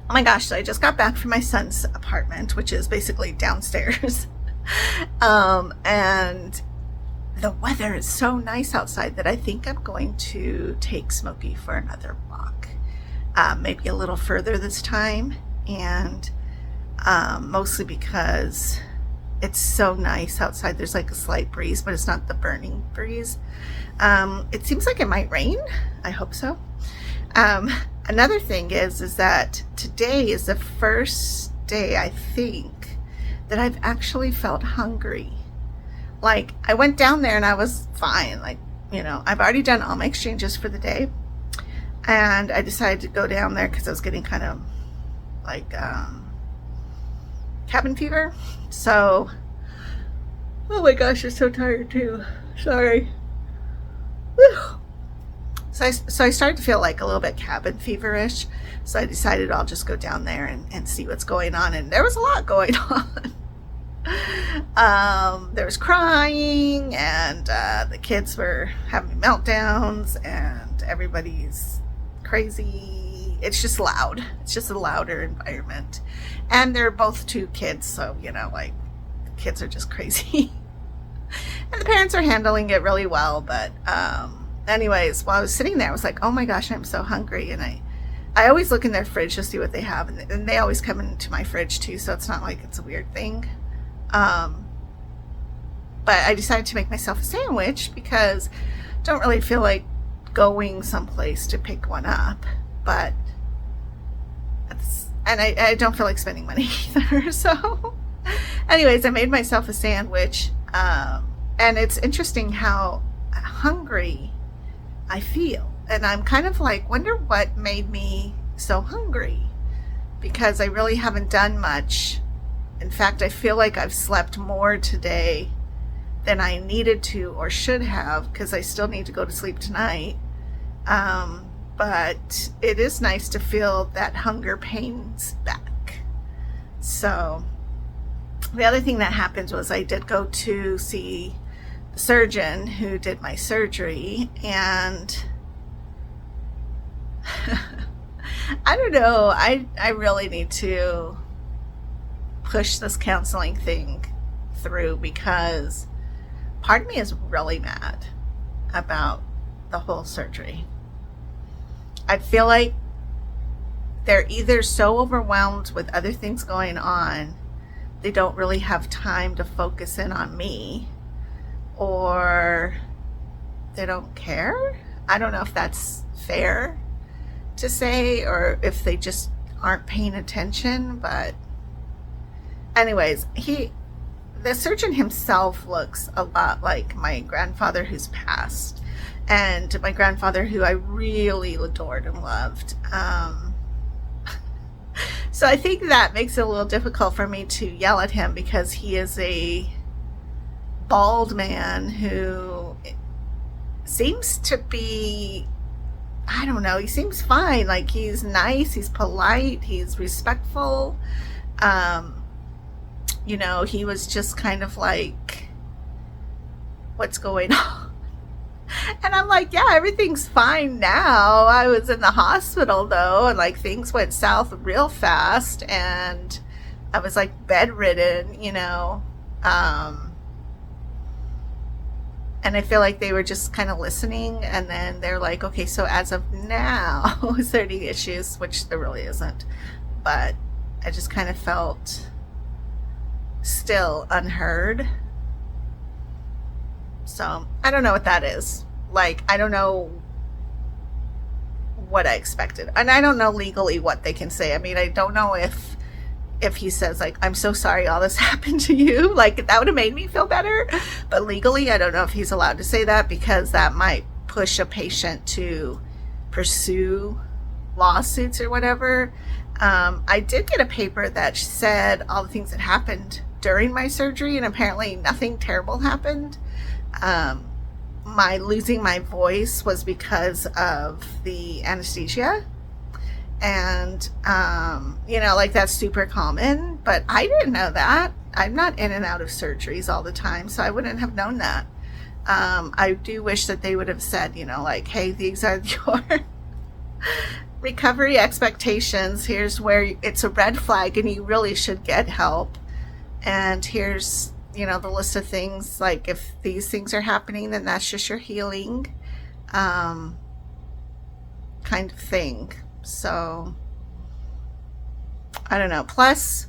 Oh my gosh, so I just got back from my son's apartment, which is basically downstairs. And the weather is so nice outside that I think I'm going to take Smokey for another walk. Maybe a little further this time, and mostly because it's so nice outside. There's like a slight breeze, but it's not the burning breeze. It seems like it might rain. I hope so. Another thing is that today is the first day, I think, that I've actually felt hungry. Like, I went down there and I was fine. Like, I've already done all my exchanges for the day. And I decided to go down there because I was getting kind of like cabin fever. So, oh my gosh, I'm so tired too. Sorry. Whew. So I started to feel like a little bit cabin feverish. So I decided I'll just go down there and see what's going on. And there was a lot going on. There was crying, and the kids were having meltdowns, and everybody's crazy. It's just loud. It's just a louder environment. And they're both two kids, so, like, the kids are just crazy. And the parents are handling it really well, but anyways, while I was sitting there, I was like, oh my gosh, I'm so hungry. And I always look in their fridge to see what they have, and they always come into my fridge too, so it's not like it's a weird thing. But I decided to make myself a sandwich because I don't really feel like going someplace to pick one up, but I don't feel like spending money either. So anyways, I made myself a sandwich, and it's interesting how hungry I feel, and I'm kind of like, wonder what made me so hungry, because I really haven't done much. In fact, I feel like I've slept more today than I needed to or should have, because I still need to go to sleep tonight. But it is nice to feel that hunger pains back. So the other thing that happened was I did go to see the surgeon who did my surgery, and I don't know, I really need to push this counseling thing through, because part of me is really mad about the whole surgery. I feel like they're either so overwhelmed with other things going on, they don't really have time to focus in on me, or they don't care. I don't know if that's fair to say, or if they just aren't paying attention, but anyways, the surgeon himself looks a lot like my grandfather who's passed, and my grandfather who I really adored and loved. So I think that makes it a little difficult for me to yell at him, because he is a bald man who seems to be, I don't know, he seems fine. Like, he's nice, he's polite, he's respectful. He was just kind of like, what's going on? And I'm like, yeah, everything's fine now. I was in the hospital though, and like things went south real fast, and I was like bedridden, and I feel like they were just kind of listening, and then they're like, okay, so as of now, is there any issues? Which there really isn't. But I just kind of felt still unheard. So I don't know what that is. Like, I don't know what I expected. And I don't know legally what they can say. I mean, I don't know if he says, like, I'm so sorry all this happened to you. Like, that would have made me feel better. But legally, I don't know if he's allowed to say that, because that might push a patient to pursue lawsuits or whatever. I did get a paper that said all the things that happened during my surgery, and apparently nothing terrible happened. My losing my voice was because of the anesthesia, and like, that's super common, but I didn't know that. I'm not in and out of surgeries all the time, so I wouldn't have known that. I do wish that they would have said, like, hey, these are your recovery expectations. Here's where it's a red flag and you really should get help. And here's, the list of things, like if these things are happening, then that's just your healing kind of thing. So I don't know. Plus,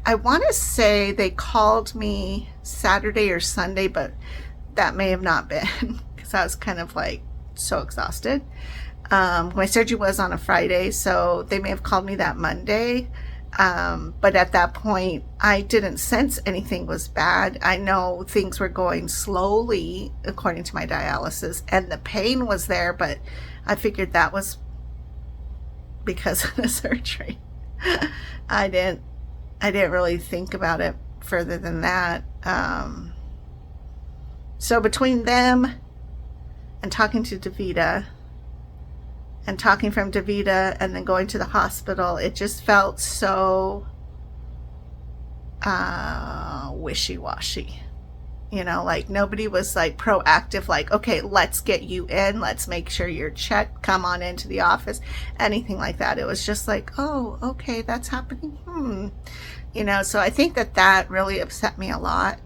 I want to say they called me Saturday or Sunday, but that may have not been because I was kind of like so exhausted. My surgery was on a Friday, so they may have called me that Monday. But at that point, I didn't sense anything was bad. I know things were going slowly according to my dialysis, and the pain was there, but I figured that was because of the surgery. I didn't really think about it further than that. So between them and talking to Davida and talking from Davida and then going to the hospital, it just felt so wishy-washy. Like nobody was like proactive, like, okay, let's get you in, let's make sure you're checked, come on into the office, anything like that. It was just like, oh, okay, that's happening. So I think that really upset me a lot.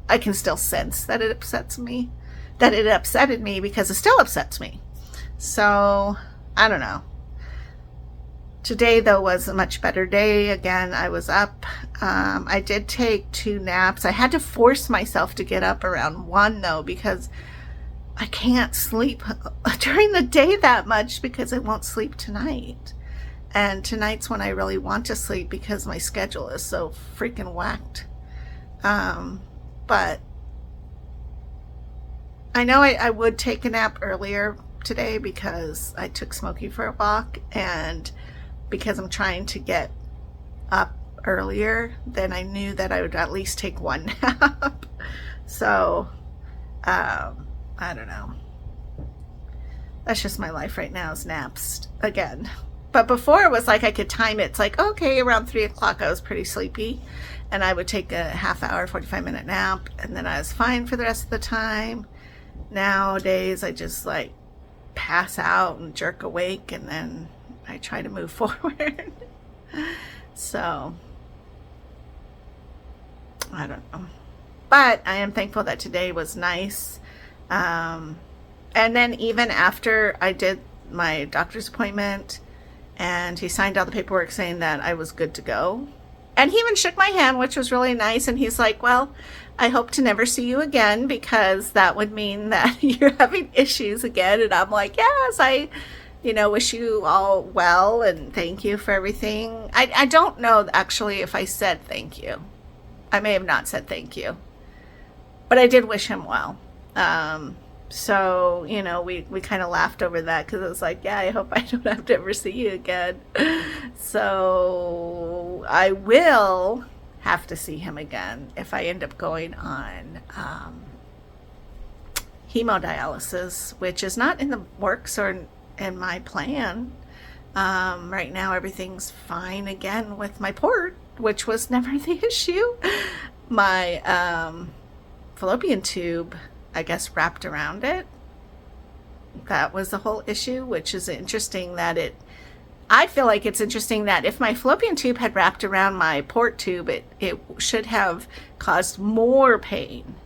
I can still sense that it upsets me, that it upsetted me, because it still upsets me. So I don't know. Today, though, was a much better day. Again, I was up. I did take 2 naps. I had to force myself to get up around 1, though, because I can't sleep during the day that much because I won't sleep tonight. And tonight's when I really want to sleep because my schedule is so freaking whacked. But I know I would take a nap earlier today because I took Smokey for a walk, and because I'm trying to get up earlier, then I knew that I would at least take 1 nap. So I don't know. That's just my life right now, is naps again. But before it was like I could time it. It's like, okay, around 3 o'clock I was pretty sleepy, and I would take a half hour, 45-minute nap, and then I was fine for the rest of the time. Nowadays I just like pass out and jerk awake, and then I try to move forward. So I don't know, but I am thankful that today was nice. And then even after I did my doctor's appointment and he signed all the paperwork saying that I was good to go, and he even shook my hand, which was really nice, and he's like, well, I hope to never see you again because that would mean that you're having issues again. And I'm like, yes, I wish you all well and thank you for everything. I don't know actually if I said thank you. I may have not said thank you, but I did wish him well. So, we kind of laughed over that because it was like, yeah, I hope I don't have to ever see you again. So I will have to see him again if I end up going on hemodialysis, which is not in the works or in my plan. Right now everything's fine again with my port, which was never the issue. My fallopian tube, I guess, wrapped around it. That was the whole issue, which is interesting that I feel like it's interesting that if my fallopian tube had wrapped around my port tube, it should have caused more pain.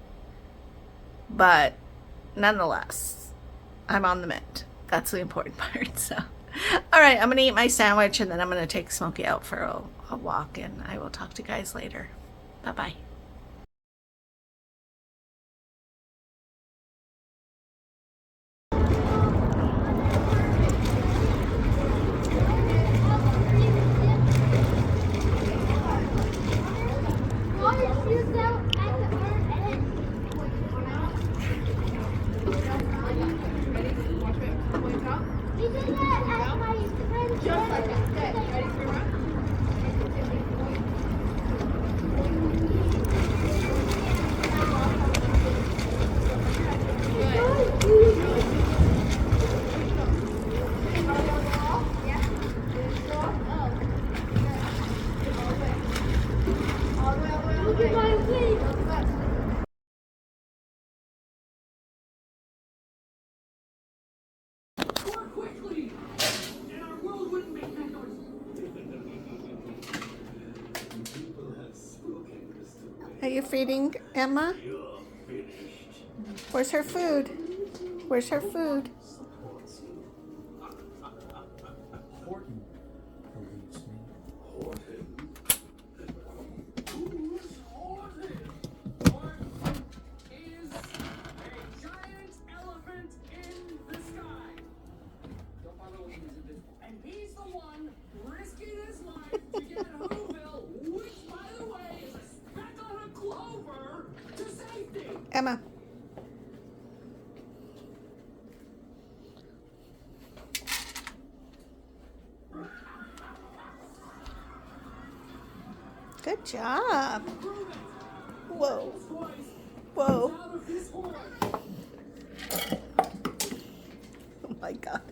But nonetheless, I'm on the mend. That's the important part. So, all right, I'm going to eat my sandwich, and then I'm going to take Smokey out for a walk, and I will talk to you guys later. Bye-bye. Are you feeding Emma? Where's her food? Where's her food? Horton believes me. Who's Horton? Horton is a giant elephant in the sky. Don't bother looking, he's invisible. And he's the one risking his life to get Whoville, which, by the way, is a speck on a clover, to safety. Emma. Good job. Prove it. Whoa. Twice. Whoa. Out of his horn. Oh my God.